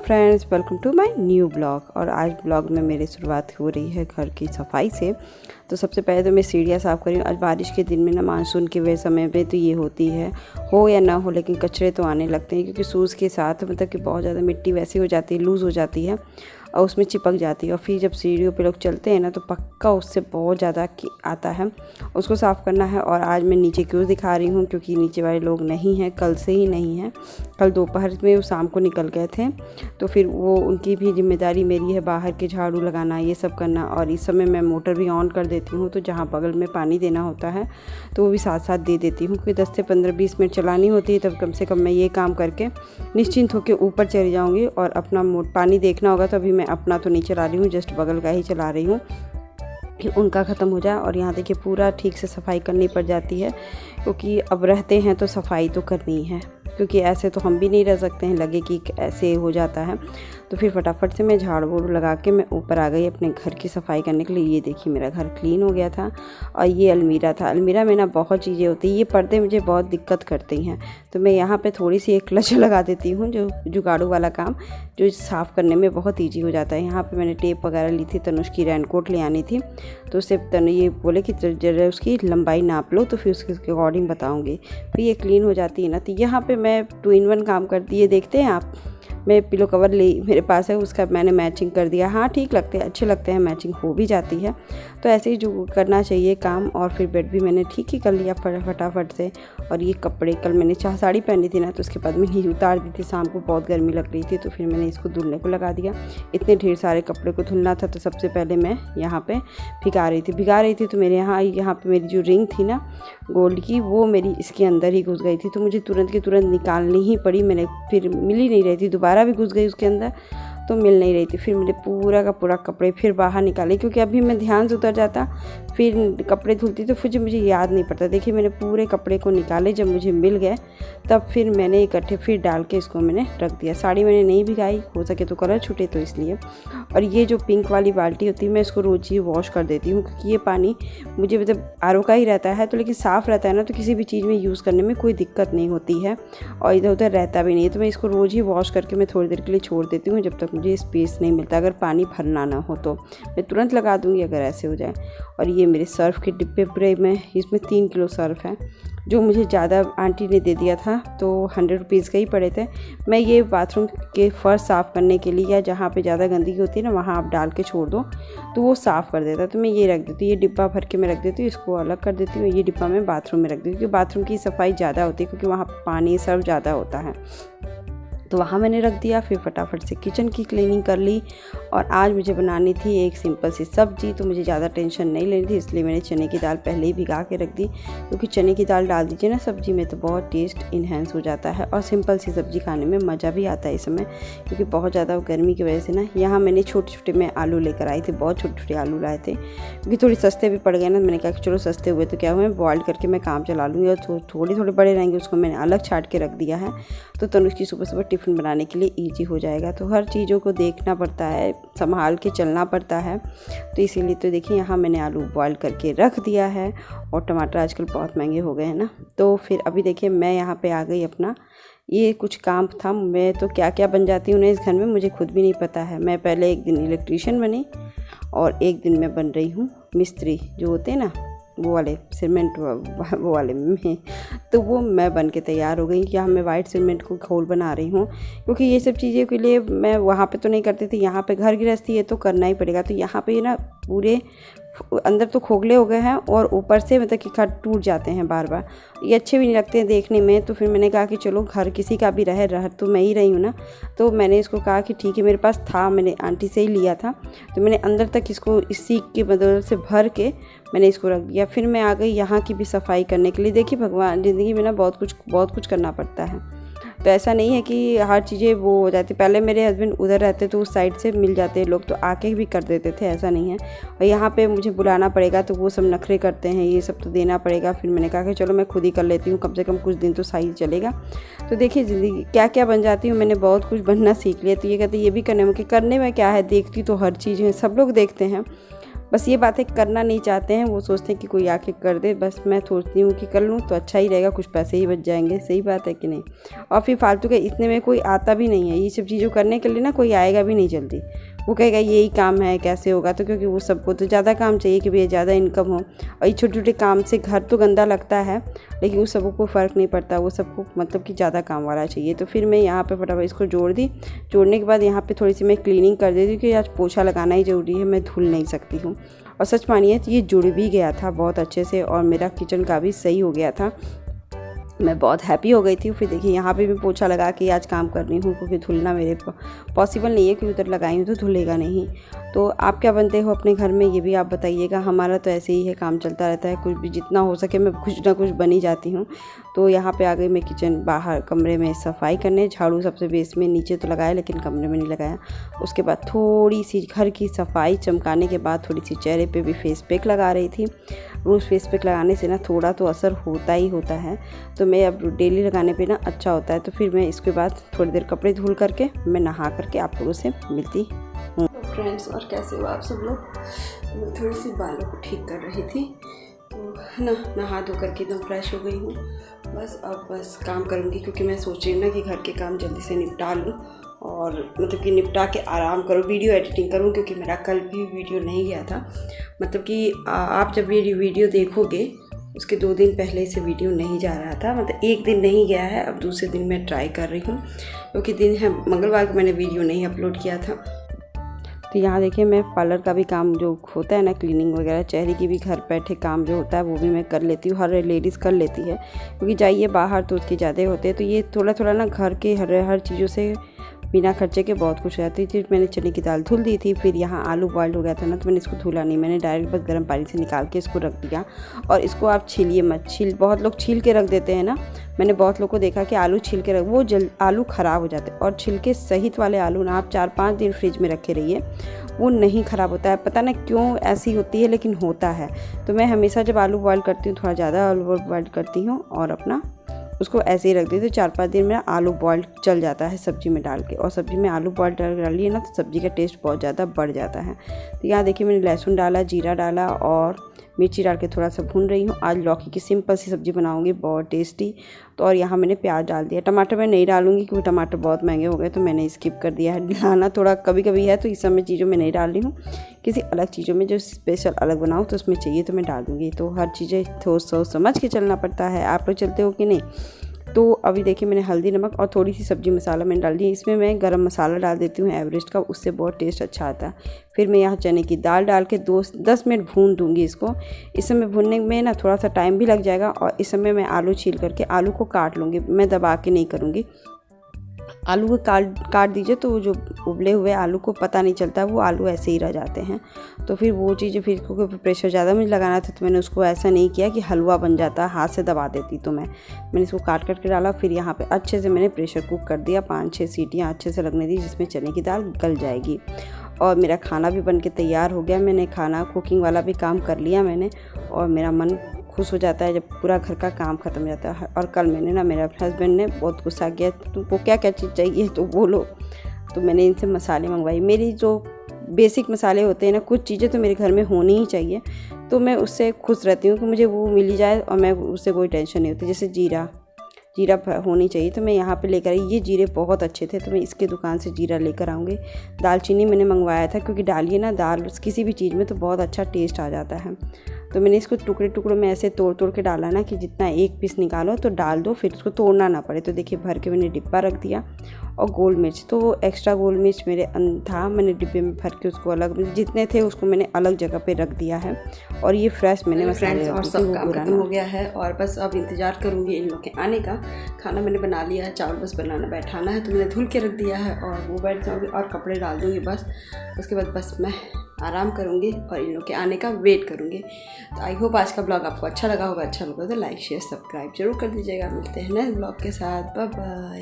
Friends, welcome to my new blog. और आज blog में मेरी शुरुआत हो रही है घर की सफाई से। तो सबसे पहले तो मैं सीढ़ियाँ साफ़ कर रही हूँ। आज बारिश के दिन में ना, मानसून के वे समय पे तो ये होती है, हो या ना हो, लेकिन कचरे तो आने लगते हैं क्योंकि सूज़ के साथ मतलब कि बहुत ज़्यादा मिट्टी वैसी हो जाती है, लूज़ हो जाती है और उसमें चिपक जाती है। और फिर जब सीढ़ियों पे लोग चलते हैं ना तो पक्का उससे बहुत ज़्यादा आता है, उसको साफ़ करना है। और आज मैं नीचे क्यों दिखा रही हूँ, क्योंकि नीचे वाले लोग नहीं हैं, कल से ही नहीं हैं। कल दोपहर में वो शाम को निकल गए थे, तो फिर वो उनकी भी जिम्मेदारी मेरी है, बाहर के झाड़ू लगाना, ये सब करना। और इस समय मैं मोटर भी ऑन कर देती हूँ, तो जहाँ बगल में पानी देना होता है तो वो भी साथ साथ दे देती हूँ, क्योंकि 10 से 15-20 मिनट चलानी होती है। तब कम से कम मैं ये काम करके निश्चिंत होकर ऊपर चली जाऊँगी। और अपना पानी देखना होगा तो अभी मैं अपना तो नहीं चला रही हूँ, जस्ट बगल का ही चला रही हूँ कि उनका ख़त्म हो जाए। और यहाँ देखिए पूरा ठीक से सफाई करनी पड़ जाती है, क्योंकि अब रहते हैं तो सफाई तो करनी है, क्योंकि ऐसे तो हम भी नहीं रह सकते हैं, लगे कि ऐसे हो जाता है। तो फिर फटाफट से मैं झाड़ू वाड़ू लगा के मैं ऊपर आ गई अपने घर की सफाई करने के लिए। ये देखिए मेरा घर क्लीन हो गया था। और ये अलमीरा था, अलमीरा में ना बहुत चीज़ें होती हैं, ये पर्दे मुझे बहुत दिक्कत करती हैं, तो मैं यहाँ पे थोड़ी सी एक क्लच लगा देती हूँ, जो जुगाड़ू वाला काम जो साफ़ करने में बहुत ईजी हो जाता है। यहाँ पर मैंने टेप वगैरह ली थी, तनुष की रेनकोट ले आनी थी, तो उससे तनु ये बोले कि जरा उसकी लंबाई नाप लो, तो फिर उसके अकॉर्डिंग बताऊँगी। फिर ये क्लीन हो जाती है ना। तो यहाँ पर मैं 2 in 1 काम करती है, देखते हैं आप। मैं पिलो कवर मेरे पास है, उसका मैंने मैचिंग कर दिया। हाँ, ठीक लगते हैं, अच्छे लगते हैं, मैचिंग हो भी जाती है। तो ऐसे ही जो करना चाहिए काम। और फिर बेड भी मैंने ठीक ही कर लिया फटाफट से। और ये कपड़े, कल मैंने साड़ी पहनी थी ना, तो उसके बाद मैंने उतार दी थी, शाम को बहुत गर्मी लग रही थी, तो फिर मैंने इसको धुलने को लगा दिया। इतने ढेर सारे कपड़े को धुलना था, तो सबसे पहले मैं यहाँ पे भिगा रही थी। तो मेरे यहाँ पे मेरी जो रिंग थी ना गोल्ड की, वो मेरी इसके अंदर ही घुस गई थी, तो मुझे तुरंत की तुरंत निकालनी ही पड़ी। मैंने फिर मिल ही नहीं रही थी, दोबारा भी घुस गई उसके अंदर, तो मिल नहीं रही थी। फिर मैंने पूरा का पूरा कपड़े फिर बाहर निकाले, क्योंकि अभी मैं ध्यान से उतर जाता, फिर कपड़े धुलती तो फिर मुझे याद नहीं पड़ता। देखिए मैंने पूरे कपड़े को निकाले, जब मुझे मिल गए तब फिर मैंने इकट्ठे फिर डाल के इसको मैंने रख दिया। साड़ी मैंने नहीं भिगाई, हो सके तो कलर छूटे तो इसलिए। और ये जो पिंक वाली बाल्टी होती है, मैं इसको रोज़ ही वॉश कर देती हूँ, क्योंकि ये पानी मुझे मतलब आरओ का ही रहता है, तो लेकिन साफ़ रहता है ना, तो किसी भी चीज़ में यूज़ करने में कोई दिक्कत नहीं होती है और इधर उधर रहता भी नहीं है। तो मैं इसको रोज़ ही वॉश करके मैं थोड़ी देर के लिए छोड़ देती हूँ, जब तक मुझे स्पेस नहीं मिलता। अगर पानी भरना ना हो तो मैं तुरंत लगा दूँगी, अगर ऐसे हो जाए। और ये मेरे सर्फ़ के डिब्बे पूरे में, इसमें 3 किलो सर्फ़ है, जो मुझे ज़्यादा आंटी ने दे दिया था, तो 100 रुपीज़ के ही पड़े थे। मैं ये बाथरूम के फर्श साफ़ करने के लिए, या जहाँ पे ज़्यादा गंदगी होती है ना, वहाँ आप डाल के छोड़ दो तो वो साफ़ कर देता है। तो मैं ये रख देती हूँ, ये डिब्बा भर के मैं रख देती हूँ, इसको अलग कर देती हूँ। ये डिब्बा मैं बाथरूम में रख देती हूँ, क्योंकि बाथरूम की सफाई ज़्यादा होती है, क्योंकि वहाँ पानी सर्फ ज़्यादा होता है, तो वहाँ मैंने रख दिया। फिर फटाफट से किचन की क्लीनिंग कर ली। और आज मुझे बनानी थी एक सिंपल सी सब्ज़ी, तो मुझे ज़्यादा टेंशन नहीं लेनी थी, इसलिए मैंने चने की दाल पहले ही भिगा के रख दी, क्योंकि चने की दाल डाल दीजिए ना सब्ज़ी में तो बहुत टेस्ट इन्हेंस हो जाता है और सिंपल सी सब्ज़ी खाने में मज़ा भी आता है इस समय, क्योंकि बहुत ज़्यादा गर्मी की वजह से ना। यहाँ मैंने छोटे छोटे मैं आलू लेकर आई थी, बहुत छोटे छोटे आलू लाए थे, क्योंकि थोड़ी सस्ते भी पड़ गए ना। मैंने कहा कि चलो सस्ते हुए तो क्या हुए, बॉयल करके मैं काम चला लूँगी, और थोड़े थोड़े बड़े रहेंगे उसको मैंने अलग छाट के रख दिया है, तो तनुष की सुबह सुबह टिफ़िन बनाने के लिए ईजी हो जाएगा। तो हर चीज़ों को देखना पड़ता है, संभाल के चलना पड़ता है, तो इसीलिए तो देखिए यहाँ मैंने आलू बॉयल करके रख दिया है। और टमाटर आजकल बहुत महंगे हो गए हैं ना। तो फिर अभी देखिए मैं यहाँ पे आ गई, अपना ये कुछ काम था। मैं तो क्या क्या बन जाती हूँ ना इस घर में, मुझे खुद भी नहीं पता है। मैं पहले एक दिन इलेक्ट्रीशियन बनी, और एक दिन मैं बन रही हूँ मिस्त्री, जो होते हैं ना वो वाले सीमेंट वो वाले में, तो वो मैं बन के तैयार हो गई। यहाँ मैं वाइट सीमेंट को घोल बना रही हूँ, क्योंकि ये सब चीज़ें के लिए मैं वहाँ पे तो नहीं करती थी, यहाँ पे घर गृहस्थी है तो करना ही पड़ेगा। तो यहाँ पे ना पूरे अंदर तो खोखले हो गए हैं, और ऊपर से मतलब कि खट टूट जाते हैं बार बार, ये अच्छे भी नहीं लगते हैं देखने में। तो फिर मैंने कहा कि चलो घर किसी का भी रह तो मैं ही रही हूँ ना, तो मैंने इसको कहा कि ठीक है, मेरे पास था, मैंने आंटी से ही लिया था, तो मैंने अंदर तक इसको इस सीख की मदद से भर के मैंने इसको रख दिया। फिर मैं आ गई यहाँ की भी सफाई करने के लिए। देखिए भगवान, ज़िंदगी में ना बहुत कुछ करना पड़ता है, तो ऐसा नहीं है कि हर चीज़ें वो हो जाती। पहले मेरे हस्बैंड उधर रहते तो उस साइड से मिल जाते लोग, तो आके भी कर देते थे, ऐसा नहीं है। और यहाँ पे मुझे बुलाना पड़ेगा, तो वो सब नखरे करते हैं, ये सब तो देना पड़ेगा। फिर मैंने कहा कि चलो मैं खुद ही कर लेती हूँ, कम से कम कुछ दिन तो सही चलेगा। तो देखिए ज़िंदगी क्या क्या बन जाती हूँ, मैंने बहुत कुछ बनना सीख लिया। तो ये कहते ये भी करने में क्या है, देखती तो हर चीज़ है, सब लोग देखते हैं, बस ये बातें करना नहीं चाहते हैं, वो सोचते हैं कि कोई आके कर दे। बस मैं सोचती हूँ कि कर लूँ तो अच्छा ही रहेगा, कुछ पैसे ही बच जाएंगे। सही बात है कि नहीं। और फिर फालतू के इतने में कोई आता भी नहीं है, ये सब चीज़ों करने के लिए ना कोई आएगा भी नहीं जल्दी। वो कहेगा यही काम है, कैसे होगा। तो क्योंकि वो सबको तो ज़्यादा काम चाहिए कि भैया ज़्यादा इनकम हो, और ये छोटे छोटे काम से घर तो गंदा लगता है, लेकिन उस सबको कोई फ़र्क नहीं पड़ता। वो सबको मतलब कि ज़्यादा काम वाला चाहिए। तो फिर मैं यहाँ पे फटाफट इसको जोड़ दी। जोड़ने के बाद यहाँ पे थोड़ी सी मैं क्लीनिंग कर देती हूँ कि आज पोछा लगाना ही ज़रूरी है, मैं धुल नहीं सकती हूँ। और सच मानिए तो ये जुड़ भी गया था बहुत अच्छे से, और मेरा किचन का भी सही हो गया था। मैं बहुत हैप्पी हो गई थी। फिर देखिए यहाँ पे भी पोछा लगा के आज काम कर रही हूँ, क्योंकि धुलना मेरे पॉसिबल नहीं है, क्योंकि उधर लगाई हूँ तो धुलेगा नहीं। तो आप क्या बनते हो अपने घर में, ये भी आप बताइएगा। हमारा तो ऐसे ही है, काम चलता रहता है। कुछ भी जितना हो सके मैं कुछ ना कुछ बनी जाती हूँ। तो यहाँ पे आ गई मैं किचन, बाहर कमरे में सफाई करने। झाड़ू सबसे बेस में नीचे तो लगाया, लेकिन कमरे में नहीं लगाया। उसके बाद थोड़ी सी घर की सफाई चमकाने के बाद थोड़ी सी चेहरे पे भी फेस पैक लगा रही थी। रोज़ फेस पैक लगाने से ना थोड़ा तो असर होता ही होता है, तो मैं अब डेली लगाने पे ना अच्छा होता है। तो फिर मैं इसके बाद थोड़ी देर कपड़े धुल करके मैं नहा करके आप लोगों से मिलती हूँ। फ्रेंड्स, और कैसे हो आप सब लोग। मैं थोड़ी सी बालों को ठीक कर रही थी, तो नहा धो करके एकदम फ्रेश हो गई हूँ। बस अब काम करूँगी, क्योंकि मैं सोच रही हूँ ना कि घर के काम जल्दी से निपटा लूँ, और मतलब कि निपटा के आराम करूँ, वीडियो एडिटिंग करूँ। क्योंकि मेरा कल भी वीडियो नहीं गया था। मतलब कि आप जब ये वीडियो देखोगे उसके 2 दिन पहले से वीडियो नहीं जा रहा था, मतलब एक दिन नहीं गया है। अब दूसरे दिन मैं ट्राई कर रही हूँ, क्योंकि दिन है मंगलवार को मैंने वीडियो नहीं अपलोड किया था। तो यहाँ देखिए मैं पार्लर का भी काम जो होता है ना, क्लीनिंग वगैरह, चेहरे की भी घर बैठे काम जो होता है वो भी मैं कर लेती हूँ। हर लेडीज़ कर लेती है, क्योंकि जाइए बाहर तो उसके ज़्यादा होते हैं। तो ये थोड़ा थोड़ा ना घर के हर चीज़ों से बिना खर्चे के बहुत कुछ रहती थी। मैंने चने की दाल धुल दी थी। फिर यहाँ आलू बॉइल्ड हो गया था ना, तो मैंने इसको धुला नहीं, मैंने डायरेक्ट बस गर्म पानी से निकाल के इसको रख दिया। और इसको आप छीलिए मत। बहुत लोग छील के रख देते हैं ना, मैंने बहुत लोग को देखा कि आलू छील के रख, वो आलू ख़राब हो जाते हैं। और छिलके सहित वाले आलू ना आप 4-5 दिन फ्रिज में रखे रहिए, वो नहीं ख़राब होता है। पता ना क्यों ऐसी होती है, लेकिन होता है। तो मैं हमेशा जब आलू बॉइल करती हूँ, थोड़ा ज़्यादा आलू बॉइल करती हूँ, और अपना उसको ऐसे ही रख दी। तो 4-5 दिन मेरा आलू बॉइल्ड चल जाता है सब्ज़ी में डाल के। और सब्ज़ी में आलू बॉइल्ड डालिए ना, तो सब्ज़ी का टेस्ट बहुत ज़्यादा बढ़ जाता है। तो यहाँ देखिए मैंने लहसुन डाला, जीरा डाला और मिर्ची डाल के थोड़ा सा भून रही हूँ। आज लौकी की सिंपल सी सब्ज़ी बनाऊँगी, बहुत टेस्टी। तो और यहाँ मैंने प्याज डाल दिया। टमाटर मैं नहीं डालूँगी, क्योंकि टमाटर बहुत महंगे हो गए, तो मैंने स्किप कर दिया है। डालना थोड़ा कभी कभी है, तो इस समय चीज़ों में नहीं डाल रही हूँ। किसी अलग चीज़ों में जो स्पेशल अलग बनाऊँ तो उसमें चाहिए तो मैं डाल दूँगी। तो हर चीज़ें सोच समझ के चलना पड़ता है। आप लोग चलते हो कि नहीं। तो अभी देखिए मैंने हल्दी, नमक और थोड़ी सी सब्ज़ी मसाला मैंने डाल दी। इसमें मैं गरम मसाला डाल देती हूँ एवरेस्ट का, उससे बहुत टेस्ट अच्छा आता है। फिर मैं यहाँ चने की दाल डाल के 10 मिनट भून दूँगी इसको। इस समय भूनने में ना थोड़ा सा टाइम भी लग जाएगा। और इस समय मैं आलू छील करके आलू को काट लूँगी, मैं दबा के नहीं करूँगी। आलू को काट दीजिए, तो जो उबले हुए आलू को पता नहीं चलता, वो आलू ऐसे ही रह जाते हैं। तो फिर वो चीज़ें, फिर क्योंकि प्रेशर ज़्यादा मुझे लगाना था, तो मैंने उसको ऐसा नहीं किया कि हलवा बन जाता, हाथ से दबा देती। तो मैंने इसको काट के डाला। फिर यहाँ पे अच्छे से मैंने प्रेशर कुक कर दिया, 5-6 सीटियाँ अच्छे से लगने दी, जिसमें चने की दाल गल जाएगी। और मेरा खाना भी बन के तैयार हो गया। मैंने खाना कुकिंग वाला भी काम कर लिया मैंने, और मेरा मन खुश हो जाता है जब पूरा घर का काम ख़त्म हो जाता है। और कल मैंने ना, मेरा हस्बैंड ने बहुत गुस्सा किया, तुमको क्या क्या चीज़ चाहिए तो बोलो। तो मैंने इनसे मसाले मंगवाई। मेरी जो बेसिक मसाले होते हैं ना, कुछ चीज़ें तो मेरे घर में होनी ही चाहिए, तो मैं उससे खुश रहती हूँ कि मुझे वो मिल ही जाए, और मैं उससे कोई टेंशन नहीं होती। जैसे जीरा होनी चाहिए, तो मैं यहाँ पे लेकर आई। ये जीरे बहुत अच्छे थे, तो मैं इसके दुकान से जीरा लेकर आऊँगी। दालचीनी मैंने मंगवाया था, क्योंकि डालिए ना दाल किसी भी चीज़ में तो बहुत अच्छा टेस्ट आ जाता है। तो मैंने इसको टुकड़ों में ऐसे तोड़ के डाला ना, कि जितना एक पीस निकालो तो डाल दो, फिर उसको तोड़ना ना पड़े। तो देखिए भर के मैंने डिब्बा रख दिया। और गोल मिर्च, तो एक्स्ट्रा गोल मिर्च मेरे था, मैंने डिब्बे में भर के उसको अलग, जितने थे उसको मैंने अलग जगह पे रख दिया है। और ये फ्रेश मैंने मसाले और सब काम खत्म हो गया है। और बस अब इंतज़ार करूँगी इन लोग के आने का। खाना मैंने बना लिया है, चावल बस बैठाना है, तो मैंने धुल के रख दिया है। और वो बैठ जाऊँगी और कपड़े डाल दूँगी बस। उसके बाद बस मैं आराम करूँगी और इन लोग के आने का वेट करूँगी। तो आई होप आज का ब्लॉग आपको अच्छा लगा होगा। अच्छा लगा तो लाइक शेयर सब्सक्राइब जरूर कर दीजिएगा। मिलते हैं नए ब्लॉग के साथ। Bye bye.